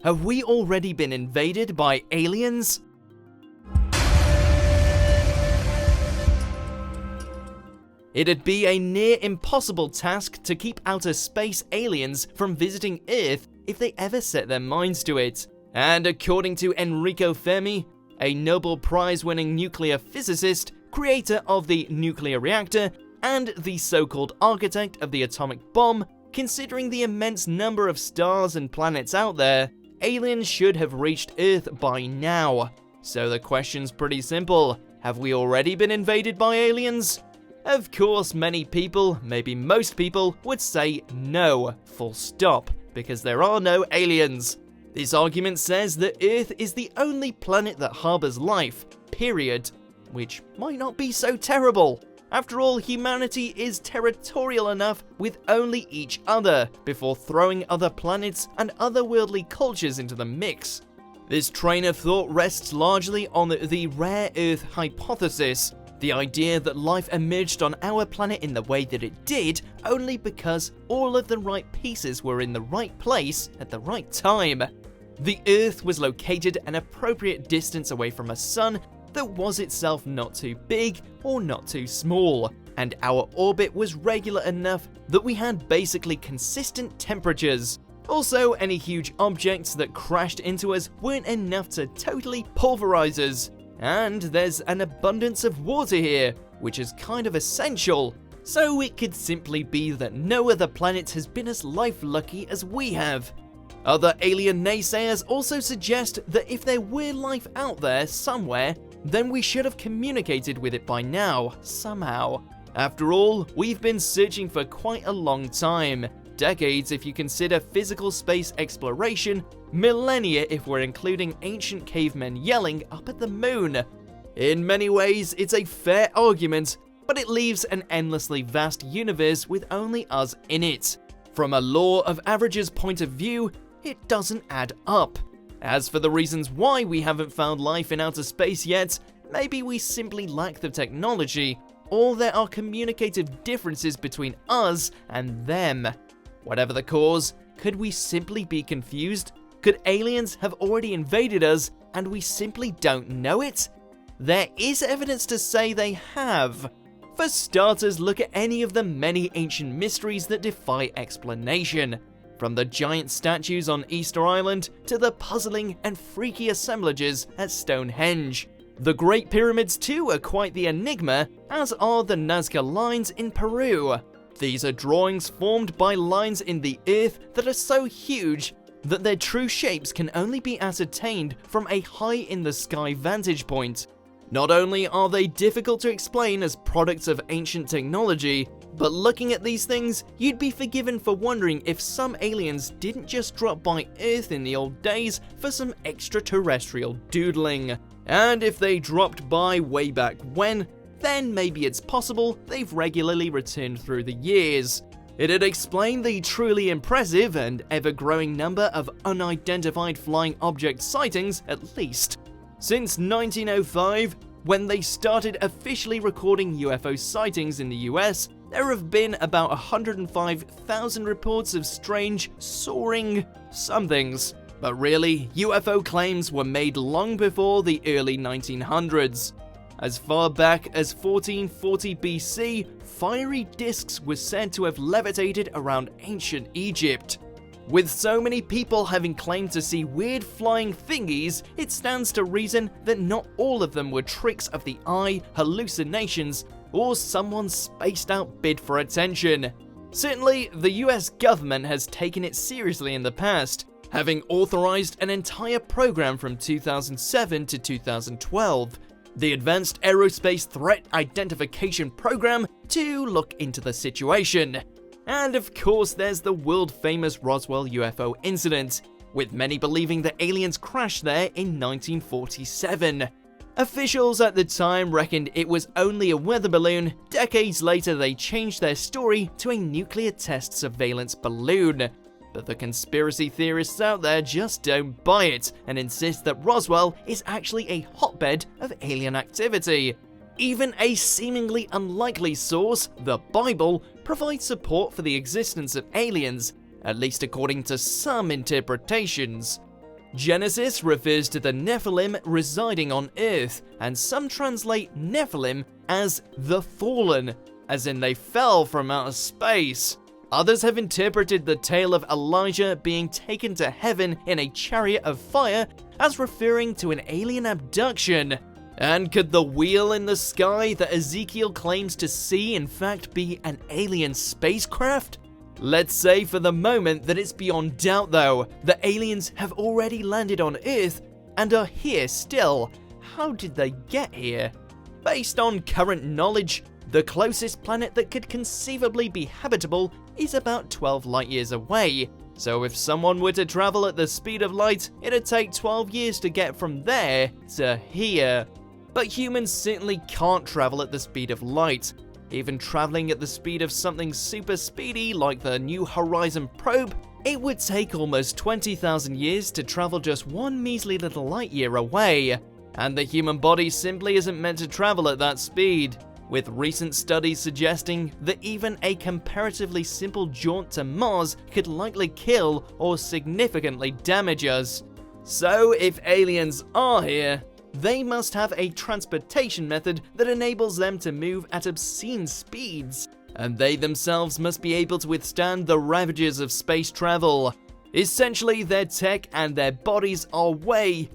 Have we already been invaded by aliens? It'd be a near impossible task to keep outer space aliens from visiting Earth if they ever set their minds to it. And according to Enrico Fermi, a Nobel Prize-winning nuclear physicist, creator of the nuclear reactor, and the so-called architect of the atomic bomb, considering the immense number of stars and planets out there, aliens should have reached Earth by now. So the question's pretty simple: have we already been invaded by aliens? Of course, many people, maybe most people, would say no, full stop, because there are no aliens. This argument says that Earth is the only planet that harbors life, period, which might not be so terrible. After all, humanity is territorial enough with only each other, before throwing other planets and otherworldly cultures into the mix. This train of thought rests largely on the rare Earth hypothesis, the idea that life emerged on our planet in the way that it did only because all of the right pieces were in the right place at the right time. The Earth was located an appropriate distance away from a sun that was itself not too big or not too small, and our orbit was regular enough that we had basically consistent temperatures. Also, any huge objects that crashed into us weren't enough to totally pulverize us. And there's an abundance of water here, which is kind of essential. So it could simply be that no other planet has been as life-lucky as we have. Other alien naysayers also suggest that if there were life out there somewhere, then we should have communicated with it by now, somehow. After all, we've been searching for quite a long time. Decades if you consider physical space exploration, millennia if we're including ancient cavemen yelling up at the moon. In many ways, it's a fair argument, but it leaves an endlessly vast universe with only us in it. From a law of averages point of view, it doesn't add up. As for the reasons why we haven't found life in outer space yet, maybe we simply lack the technology, or there are communicative differences between us and them. Whatever the cause, could we simply be confused? Could aliens have already invaded us and we simply don't know it? There is evidence to say they have. For starters, look at any of the many ancient mysteries that defy explanation. From the giant statues on Easter Island to the puzzling and freaky assemblages at Stonehenge. The Great Pyramids too are quite the enigma, as are the Nazca lines in Peru. These are drawings formed by lines in the earth that are so huge that their true shapes can only be ascertained from a high-in-the-sky vantage point. Not only are they difficult to explain as products of ancient technology, but looking at these things, you'd be forgiven for wondering if some aliens didn't just drop by Earth in the old days for some extraterrestrial doodling. And if they dropped by way back when, then maybe it's possible they've regularly returned through the years. It'd explain the truly impressive and ever-growing number of unidentified flying object sightings, at least. Since 1905, when they started officially recording UFO sightings in the US, there have been about 105,000 reports of strange, soaring somethings. But really, UFO claims were made long before the early 1900s. As far back as 1440 BC, fiery discs were said to have levitated around ancient Egypt. With so many people having claimed to see weird flying thingies, it stands to reason that not all of them were tricks of the eye, hallucinations, or someone's spaced out bid for attention. Certainly, the US government has taken it seriously in the past, having authorized an entire program from 2007 to 2012. The Advanced Aerospace Threat Identification Program, to look into the situation. And of course there's the world-famous Roswell UFO incident, with many believing that aliens crashed there in 1947. Officials at the time reckoned it was only a weather balloon. Decades later they changed their story to a nuclear test surveillance balloon. But the conspiracy theorists out there just don't buy it and insist that Roswell is actually a hotbed of alien activity. Even a seemingly unlikely source, the Bible, provides support for the existence of aliens, at least according to some interpretations. Genesis refers to the Nephilim residing on Earth, and some translate Nephilim as the fallen, as in they fell from outer space. Others have interpreted the tale of Elijah being taken to heaven in a chariot of fire as referring to an alien abduction. And could the wheel in the sky that Ezekiel claims to see in fact be an alien spacecraft? Let's say for the moment that it's beyond doubt though, that aliens have already landed on Earth and are here still. How did they get here? Based on current knowledge, the closest planet that could conceivably be habitable is about 12 light years away. So if someone were to travel at the speed of light, it'd take 12 years to get from there to here. But humans certainly can't travel at the speed of light. Even traveling at the speed of something super speedy like the New Horizon probe, it would take almost 20,000 years to travel just one measly little light year away. And the human body simply isn't meant to travel at that speed, with recent studies suggesting that even a comparatively simple jaunt to Mars could likely kill or significantly damage us. So if aliens are here, they must have a transportation method that enables them to move at obscene speeds, and they themselves must be able to withstand the ravages of space travel. Essentially, their tech and their bodies are way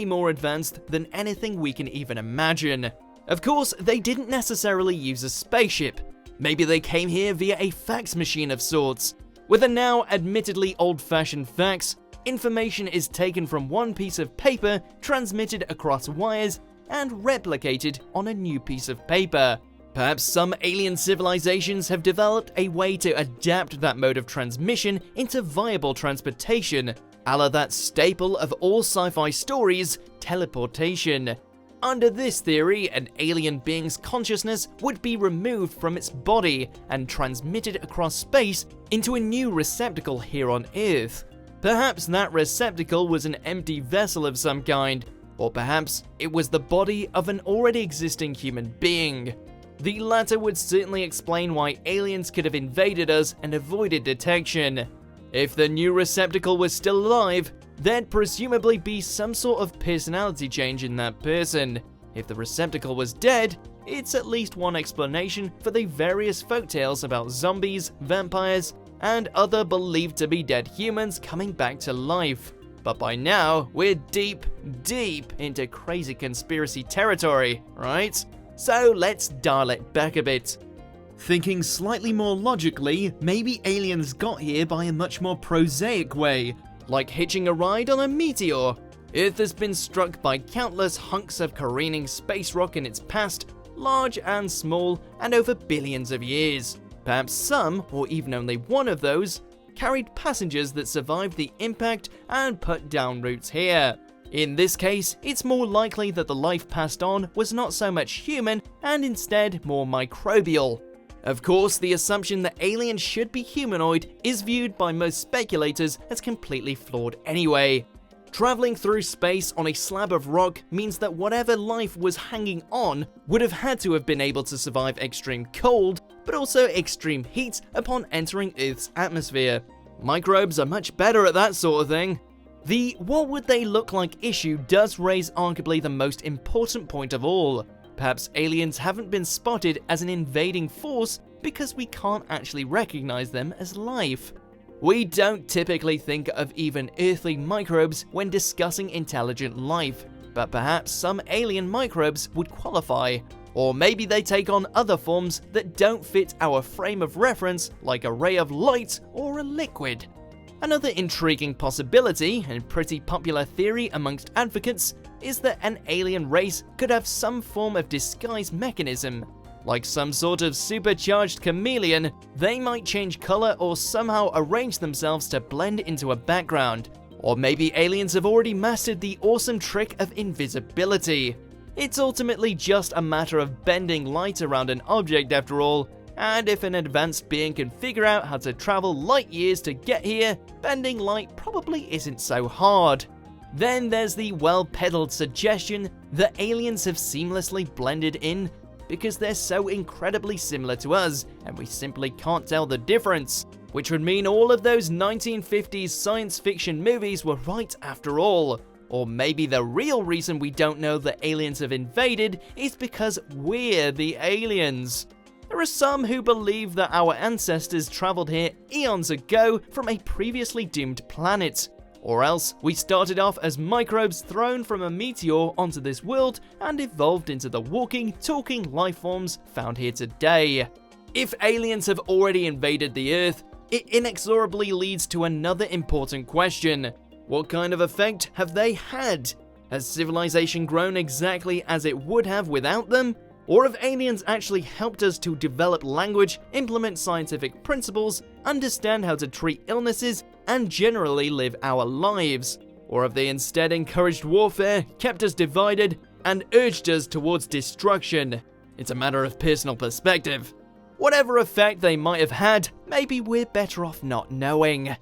more advanced than anything we can even imagine. Of course, they didn't necessarily use a spaceship. Maybe they came here via a fax machine of sorts. With a now admittedly old-fashioned fax, information is taken from one piece of paper, transmitted across wires, and replicated on a new piece of paper. Perhaps some alien civilizations have developed a way to adapt that mode of transmission into viable transportation, a la that staple of all sci-fi stories, teleportation. Under this theory, an alien being's consciousness would be removed from its body and transmitted across space into a new receptacle here on Earth. Perhaps that receptacle was an empty vessel of some kind, or perhaps it was the body of an already existing human being. The latter would certainly explain why aliens could have invaded us and avoided detection. If the new receptacle was still alive, there'd presumably be some sort of personality change in that person. If the receptacle was dead, it's at least one explanation for the various folktales about zombies, vampires, and other believed to be dead humans coming back to life. But by now, we're deep into crazy conspiracy territory, right? So let's dial it back a bit. Thinking slightly more logically, maybe aliens got here by a much more prosaic way, like hitching a ride on a meteor. Earth has been struck by countless hunks of careening space rock in its past, large and small, and over billions of years. Perhaps some, or even only one of those, carried passengers that survived the impact and put down roots here. In this case, it's more likely that the life passed on was not so much human and instead more microbial. Of course, the assumption that aliens should be humanoid is viewed by most speculators as completely flawed anyway. Traveling through space on a slab of rock means that whatever life was hanging on would have had to have been able to survive extreme cold, but also extreme heat upon entering Earth's atmosphere. Microbes are much better at that sort of thing. The what would they look like issue does raise arguably the most important point of all. Perhaps aliens haven't been spotted as an invading force because we can't actually recognize them as life. We don't typically think of even earthly microbes when discussing intelligent life, but perhaps some alien microbes would qualify. Or maybe they take on other forms that don't fit our frame of reference, like a ray of light or a liquid. Another intriguing possibility, and pretty popular theory amongst advocates, is that an alien race could have some form of disguise mechanism. Like some sort of supercharged chameleon, they might change color or somehow arrange themselves to blend into a background. Or maybe aliens have already mastered the awesome trick of invisibility. It's ultimately just a matter of bending light around an object after all, and if an advanced being can figure out how to travel light years to get here, bending light probably isn't so hard. Then there's the well-peddled suggestion that aliens have seamlessly blended in because they're so incredibly similar to us and we simply can't tell the difference. which would mean all of those 1950s science fiction movies were right after all. Or maybe the real reason we don't know that aliens have invaded is because we're the aliens. There are some who believe that our ancestors traveled here eons ago from a previously doomed planet. Or else, we started off as microbes thrown from a meteor onto this world and evolved into the walking, talking lifeforms found here today. If aliens have already invaded the Earth, it inexorably leads to another important question. What kind of effect have they had? Has civilization grown exactly as it would have without them? Or have aliens actually helped us to develop language, implement scientific principles, understand how to treat illnesses, and generally live our lives? Or have they instead encouraged warfare, kept us divided, and urged us towards destruction? It's a matter of personal perspective. Whatever effect they might have had, maybe we're better off not knowing.